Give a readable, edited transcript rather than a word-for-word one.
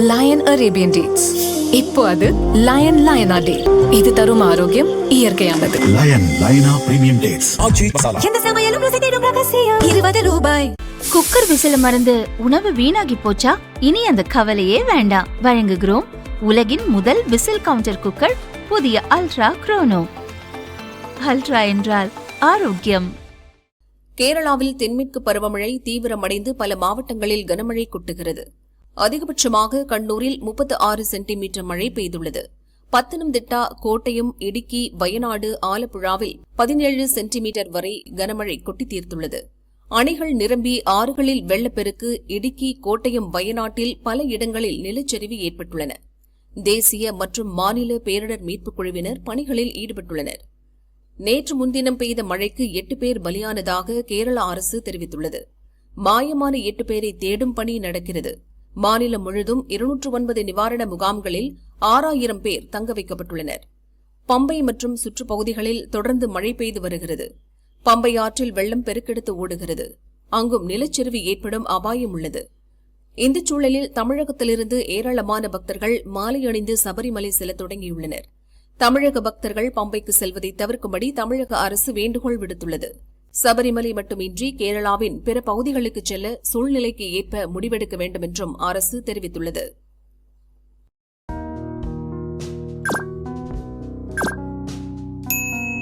Line Arabian dates. இப்போ அது line லயனா டே. இது தரும் ஆரோக்கியம் இயற்கையானது. லயன் லயனா பிரீமியம் டேட்ஸ். எந்த சமையலும் ருசி தேடும் ரகசியம். 20 ரூபாய். குக்கர் விசில மறந்து உணவு வீணாகி போச்சா? இனி அந்த கவலையே வேண்டாம். வழங்குகிறோம் உலகின் முதல் விசில் கவுண்டர் குக்கர், புதிய அல்ட்ரா குரோனோ. அல்ட்ரா என்றால் ஆரோக்கியம். கேரளாவில் தென்மேற்கு பருவமழை தீவிரமடைந்து பல மாவட்டங்களில் கனமழை கொட்டுகிறது. அதிகபட்சமாக கண்ணூரில் 36 சென்டிமீட்டர் மழை பெய்துள்ளது. பத்தனம்திட்டா, கோட்டயம், இடுக்கி, வயநாடு, ஆலப்புழாவில் 17 சென்டிமீட்டர் வரை கனமழை கொட்டி தீர்த்துள்ளது. அணைகள் நிரம்பி ஆறுகளில் வெள்ளப்பெருக்கு. இடுக்கி, கோட்டயம், வயநாட்டில் பல இடங்களில் நிலச்சரிவு ஏற்பட்டுள்ளன. தேசிய மற்றும் மாநில பேரிடர் மீட்புக் குழுவினர் பணிகளில் ஈடுபட்டுள்ளனர். நேற்று முன்தினம் பெய்த மழைக்கு 8 பேர் பலியானதாக கேரள அரசு தெரிவித்துள்ளது. மாயமான 8 பேரை தேடும் பணி நடக்கிறது. மாநிலம் முழுதும் 209 நிவாரண முகாம்களில் 6000 பேர் தங்க வைக்கப்பட்டுள்ளனர். பம்பை மற்றும் சுற்றுப்பகுதிகளில் தொடர்ந்து மழை பெய்து வருகிறது. பம்பை ஆற்றில் வெள்ளம் பெருக்கெடுத்து ஓடுகிறது. அங்கும் நிலச்சரிவு ஏற்படும் அபாயம் உள்ளது. இந்த சூழலில் தமிழகத்திலிருந்து ஏராளமான பக்தர்கள் மாலை அணிந்து சபரிமலை செல்ல தொடங்கியுள்ளனர். தமிழக பக்தர்கள் பம்பைக்கு செல்வதை தவிர்க்கும்படி தமிழக அரசு வேண்டுகோள் விடுத்துள்ளது. சபரிமலை மட்டுமின்றி கேரளாவின் பிற பகுதிகளுக்கு செல்ல சூழ்நிலைக்கு ஏற்ப முடிவெடுக்க வேண்டும் என்றும் அரசு தெரிவித்துள்ளது.